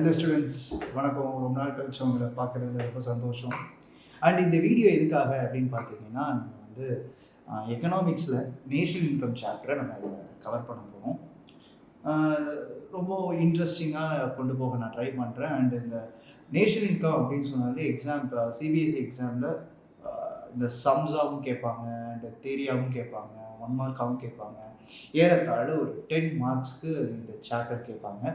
அந்த ஸ்டூடெண்ட்ஸ் வணக்கம். ரொம்ப நாள் கழிச்சு உங்களை பார்க்குறதுல ரொம்ப சந்தோஷம். அண்ட் இந்த வீடியோ எதுக்காக அப்படின்னு பார்த்தீங்கன்னா, நம்ம வந்து எக்கனாமிக்ஸில் நேஷனல் இன்கம் சாப்டரை நம்ம அதில் கவர் பண்ண போகிறோம். ரொம்ப இன்ட்ரெஸ்டிங்காக கொண்டு போக நான் ட்ரை பண்ணுறேன். அண்ட் இந்த நேஷனல் இன்கம் அப்படின்னு சொன்னாலே சிபிஎஸ்சி எக்ஸாமில் இந்த சம்ஸாகவும் கேட்பாங்க, அண்ட் தேரியாவும் கேட்பாங்க, 1 மார்க்காகவும் கேட்பாங்க. ஏறத்தாழ ஒரு 10 மார்க்ஸ்க்கு இந்த சாப்டர் கேட்பாங்க.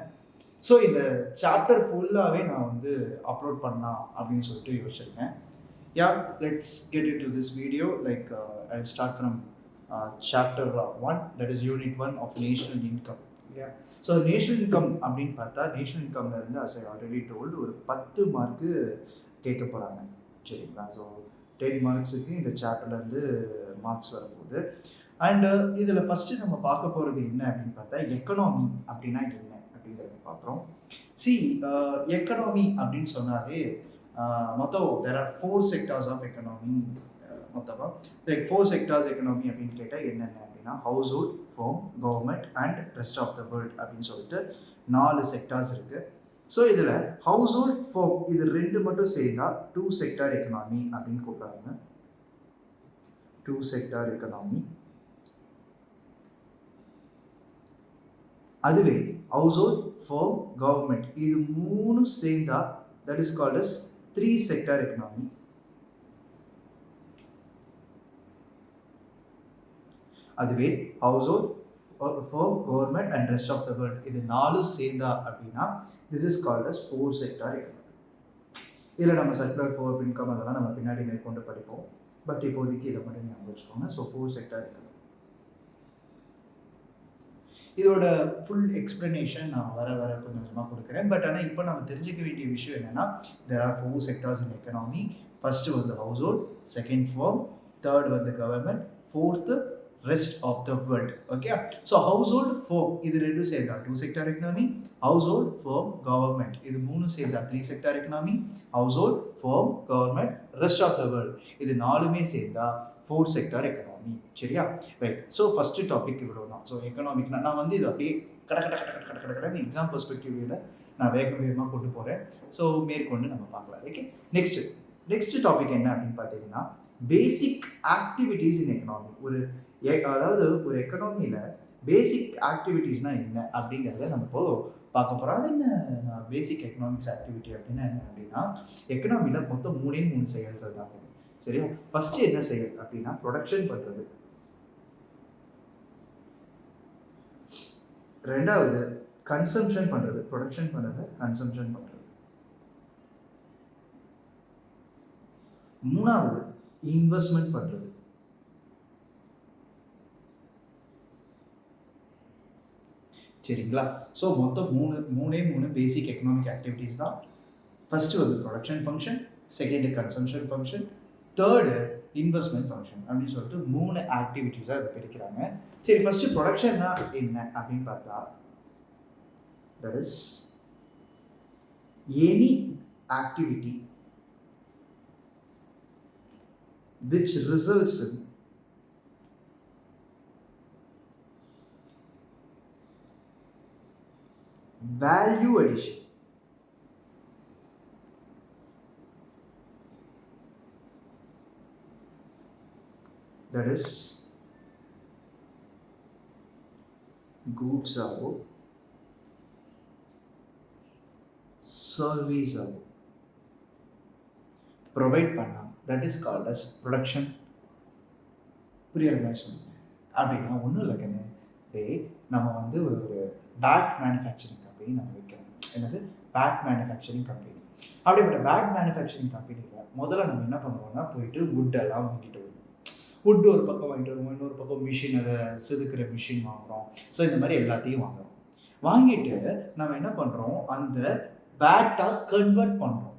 ஸோ இந்த சாப்டர் ஃபுல்லாகவே நான் வந்து அப்லோட் பண்ணலாம் அப்படின்னு சொல்லிட்டு யோசிச்சிருக்கேன். Let's get into this video. I start from chapter 1, that is unit 1 of national income. So national income அப்படின்னு பார்த்தா, நேஷனல் இன்கம்ல இருந்து அஸ் ஐ ஆல்ரெடி டோல்டு ஒரு 10 மார்க்கு கேட்க போகிறாங்க. சரிங்களா? ஸோ 10 மார்க்ஸுக்கு இந்த சாப்டர்லேருந்து மார்க்ஸ் வரப்போகுது. அண்டு இதில் ஃபஸ்ட்டு நம்ம பார்க்க போகிறது என்ன அப்படின்னு பார்த்தா, எக்கனாமி அப்படின்னா என்ன அப்படிங்கிறத பார்க்குறோம். எக்கனாமி அப்படின்னு சொன்னாலே மொத்தம் there are 4 sectors of economy. மொத்தமாக 4 செக்டார்ஸ் எக்கனாமி அப்படின்னு கேட்டால் என்னென்ன அப்படின்னா, household, firm, government and rest of the world அப்படின்னு சொல்லிட்டு 4 செக்டார்ஸ் இருக்குது. ஸோ இதில் ஹவுஸ் ஹோல்ட், ஃபர்ம் இது 2 மட்டும் சேர்ந்தா 2 செக்டார் எக்கனாமி அப்படின்னு கூப்பிட்றாங்க. 2 செக்டார் எக்கனாமி. அதுவே ஹவுஸ் ஹோல்ட், ஃபர்ம், கவர்மெண்ட் இது 3 சேர்ந்தா that is called as 3 sector economy. அதுவே household, firm, government and rest of the world இது 4 சேர்ந்தா அப்படின்னா this is called as 4 sector economy. இதில் நம்ம சர்க்குலர் ஃபோர் இன்கம் அதெல்லாம் நம்ம பின்னாடி மேற்கொண்டு படிப்போம். பட் இப்போதைக்கு இதை மட்டும் ஞாபகம் வச்சுக்கோங்க. So 4 sector economy. இதோட ஃபுல் எக்ஸ்ப்ளனேஷன் நான் வர கொஞ்சம் கொஞ்சமாக கொடுக்குறேன். பட் ஆனால் இப்போ நம்ம தெரிஞ்சிக்க வேண்டிய விஷயம் என்னென்னா, there are 4 sectors in economy. First வந்து household, second firm, third வந்து government, fourth rest of the world. Okay. So household, firm இது 2 சேர்ந்தா 2 sector economy. Household, firm, government இது 3 சேர்ந்தா 3 sector economy. Household, firm, government, rest of the world இது 4மே சேர்ந்தா 4 sector economy. சரியா? Right. So first topic இவ்வளோ தான். ஸோ எக்கனாமிக்னா நான் வந்து இது அப்படியே கடன்னு எக்ஸாம் பெர்ஸ்பெக்டிவ்ல நான் வேகமாக கொண்டு போகிறேன். ஸோ மேற்கொண்டு நம்ம பார்க்கலாம். ஓகே. நெக்ஸ்ட் டாபிக் என்ன அப்படின்னு பார்த்தீங்கன்னா, பேசிக் ஆக்டிவிட்டீஸ் இன் எக்கனாமி. அதாவது ஒரு எக்கனாமியில் பேசிக் ஆக்டிவிட்டீஸ்னால் என்ன அப்படிங்கிறத நம்ம இப்போ பார்க்க போகிறோம். அது என்ன பேசிக் எக்கனாமிக்ஸ் ஆக்டிவிட்டி அப்படின்னா என்ன அப்படின்னா, எக்கனாமியில் மொத்தம் 3 செயல்கள் தான். சரியா? ஃபர்ஸ்ட் என்ன செயல் அப்படின்னா, ப்ரொடக்ஷன் பண்றது. ரெண்டாவது கன்சம்ஷன் பண்றது. ப்ரொடக்ஷன் பண்றது, கன்சம்ஷன் பண்றது. மூணாவது இன்வெஸ்ட்மெண்ட் பண்றது. சரிங்களா? ஸோ மொத்தம் 3 பேசிக் எக்கனாமிக் ஆக்டிவிட்டீஸ் தான். ஃபர்ஸ்ட் வந்து production function, second consumption function, third investment function அப்படின்னு சொல்லிட்டு 3 ஆக்டிவிட்டீஸாக அதை பிரிக்கிறாங்க. சரி, ஃபர்ஸ்ட் ப்ரொடக்ஷன்னா என்ன அப்படின்னு பார்த்தா, that is any activity which results in value addition. That is goods ஆகோ சர்வீஸ் ஆகோ ப்ரொவைட் பண்ணலாம். That is called as production. புரியுற மாதிரி சொல்லுங்க. அப்படின்னா ஒன்றும் இல்லை கண்ணு, நம்ம வந்து ஒரு பேட் மேனுஃபேக்சரிங் கம்பெனி நம்ம வைக்கிறோம். என்னது? Bat manufacturing company. அப்படிப்பட்ட பேட் மேனுஃபேக்சரிங் கம்பெனியில் முதல்ல நம்ம என்ன பண்ணுவோம்னா, போயிட்டு வுட்டெல்லாம் வாங்கிட்டு வருவோம். வுட்டு ஒரு பக்கம் வாங்கிட்டு வருவோம், இன்னொரு பக்கம் மிஷின், அதை செதுக்கிற மிஷின் வாங்குகிறோம். ஸோ இந்த மாதிரி எல்லாத்தையும் வாங்குகிறோம். வாங்கிட்டு நம்ம என்ன பண்ணுறோம், அந்த பேட்டாக கன்வெர்ட் பண்ணுறோம்.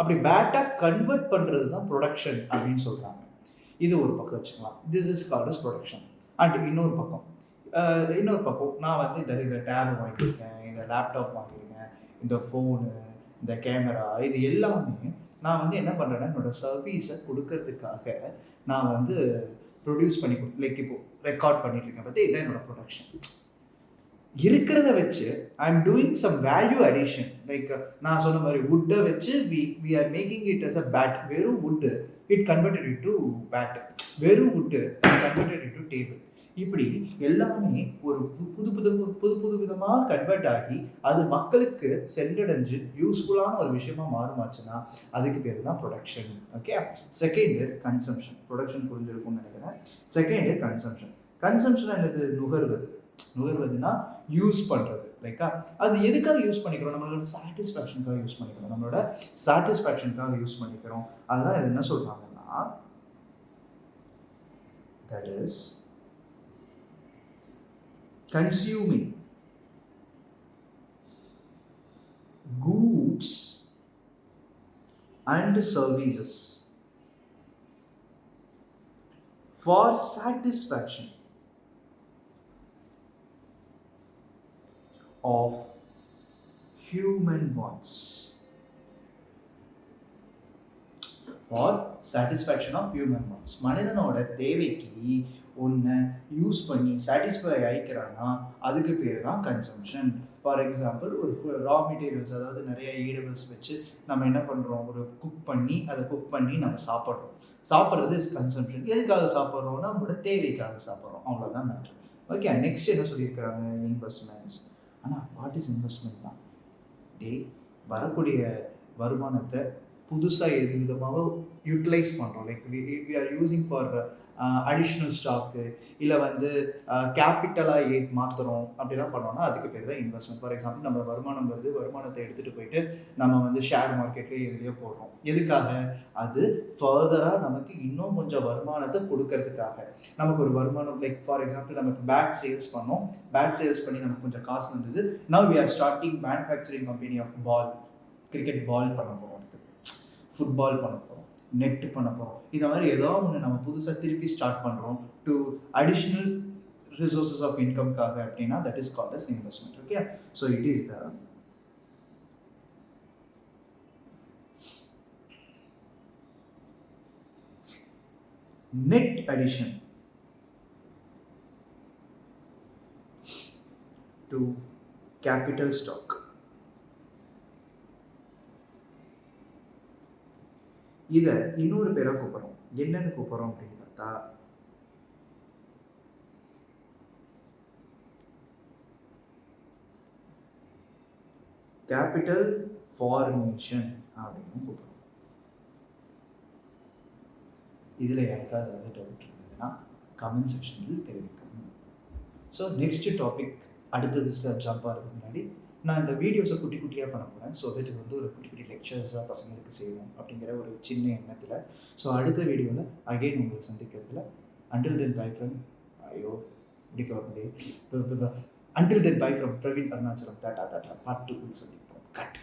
அப்படி பேட்டாக கன்வெர்ட் பண்ணுறது தான் ப்ரொடக்ஷன் அப்படின்னு சொல்கிறாங்க. இது ஒரு பக்கம் வச்சுக்கலாம். This is called as production. And இன்னொரு பக்கம் நான் வந்து இந்த டேப் வாங்கியிருக்கேன், இந்த லேப்டாப் வாங்கியிருக்கேன், இந்த ஃபோனு, இந்த கேமரா, இது எல்லாமே நான் வந்து என்ன பண்ணுறேன்னா, என்னோடய சர்வீஸை கொடுக்கறதுக்காக நான் வந்து ப்ரொடியூஸ் பண்ணி இப்போ ரெக்கார்ட் பண்ணிட்டு இருக்கேன். பற்றி இதான் என்னோடய ப்ரொடக்ஷன். இருக்கிறத வச்சு I am doing some value addition. Like நான் சொன்ன மாதிரி வுட்டை வச்சு we are making it as a bed. வெறும் wood it converted into bed. வெறும் wood converted into table. இப்படி எல்லாமே ஒரு புது புது புது புது விதமாக கன்வெர்ட் ஆகி அது மக்களுக்கு சென்றடைஞ்சு யூஸ்ஃபுல்லான ஒரு விஷயமா மாறுமாச்சுன்னா அதுக்கு பேர் தான் production. Okay. Second consumption. Production புரிஞ்சிருக்கும்னு நினைக்கிறேன். Second consumption. கன்சம்ஷன் என்னது? நுகர்வது. நுகர்வதுனா யூஸ் பண்ணுறது. லைக்கா அது எதுக்காக யூஸ் பண்ணிக்கிறோம்? நம்மளோட சாட்டிஸ்ஃபேக்ஷனுக்காக யூஸ் பண்ணிக்கிறோம். நம்மளோட சாட்டிஸ்ஃபேக்ஷனுக்காக யூஸ் பண்ணிக்கிறோம். அதுதான் இது என்ன சொல்கிறாங்கன்னா, that is consuming goods and services for satisfaction of human wants. For satisfaction of human wants. மனிதனோட தேவைக்கு ஒன்று யூஸ் பண்ணி சாட்டிஸ்ஃபை ஆகிக்கிறான்னா அதுக்கு பேர் தான் கன்சம்ஷன். ஃபார் எக்ஸாம்பிள் ஒரு ரா மெட்டீரியல்ஸ், அதாவது நிறைய ஈடபிள்ஸ் வச்சு நம்ம என்ன பண்ணுறோம், ஒரு குக் பண்ணி நம்ம சாப்பிட்றோம். சாப்பிட்றது இஸ் கன்சம்ஷன். எதுக்காக சாப்பிட்றோம்னா நம்மளோட தேவைக்காக சாப்பிட்றோம். அவ்வளோதான் மேட்ரு. ஓகே. நெக்ஸ்ட் என்ன சொல்லியிருக்கிறாங்க? இன்வெஸ்ட்மெண்ட்ஸ். ஆனால் வாட் இஸ் இன்வெஸ்ட்மெண்ட் தான்? வரக்கூடிய வருமானத்தை புதுசாக எது விதமாக யூட்டிலைஸ் பண்ணுறோம். Like we are using for additional stock, இல்லை கேபிட்டலாக மாற்றுறோம் அப்படிலாம் பண்ணோம்னா அதுக்கு பேர் தான் இன்வெஸ்ட்மெண்ட். ஃபார் எக்ஸாம்பிள் நம்ம வருமானம் வருது, வருமானத்தை எடுத்துகிட்டு போயிட்டு நம்ம ஷேர் மார்க்கெட்லேயே எதுலேயோ போடுறோம். எதுக்காக? அது ஃபர்தராக நமக்கு இன்னும் கொஞ்சம் வருமானத்தை கொடுக்கறதுக்காக. நமக்கு ஒரு வருமானம், லைக் ஃபார் எக்ஸாம்பிள் நம்ம இப்போ பேட் சேல்ஸ் பண்ணோம். பேட் சேல்ஸ் பண்ணி நமக்கு கொஞ்சம் காசு வந்தது. Now we are starting manufacturing company of ball. Cricket ball பண்ண போகிறோம், ஃபுட்பால் பண்ண போகிறோம், நெட்டு பண்ண போகிறோம். இந்த மாதிரி ஏதோ ஒன்று நம்ம புதுசாக திருப்பி ஸ்டார்ட் பண்ணுறோம் டு அடிஷ்னல் ரிசோர்ஸஸ் ஆஃப் இன்கம்காக அப்படின்னா that is called as investment. Okay. So it is the net addition to capital stock. இதை இன்னொரு பேராக கூப்பிட்றோம். என்னன்னு கூப்பிட்றோம் அப்படின்னு பார்த்தா கேபிட்டல் ஃபார்மேஷன் அப்படின்னு கூப்பிட்றோம். இதில் யாருக்காவது ஏதாவது டவுட் இருந்ததுன்னா கமெண்ட் செக்ஷனில் தெரிவிக்கணும். ஸோ நெக்ஸ்ட் டாபிக் அடுத்தது ஜம்ப் ஆகிறதுக்கு முன்னாடி நான் இந்த வீடியோஸை குட்டி குட்டியாக பண்ண போகிறேன். ஸோ தட் இது ஒரு குட்டி குட்டி லெக்சர்ஸாக பசங்களுக்கு செய்யணும் அப்படிங்கிற ஒரு சின்ன எண்ணத்தில். ஸோ அடுத்த வீடியோவில் அகெயின் உங்களை சந்திக்கிறதுல அண்டில் தென் பை ஃப்ரம் முடிக்க until then by from Praveen Arunachalam. Tata part 2 சந்திப்போம். கட்.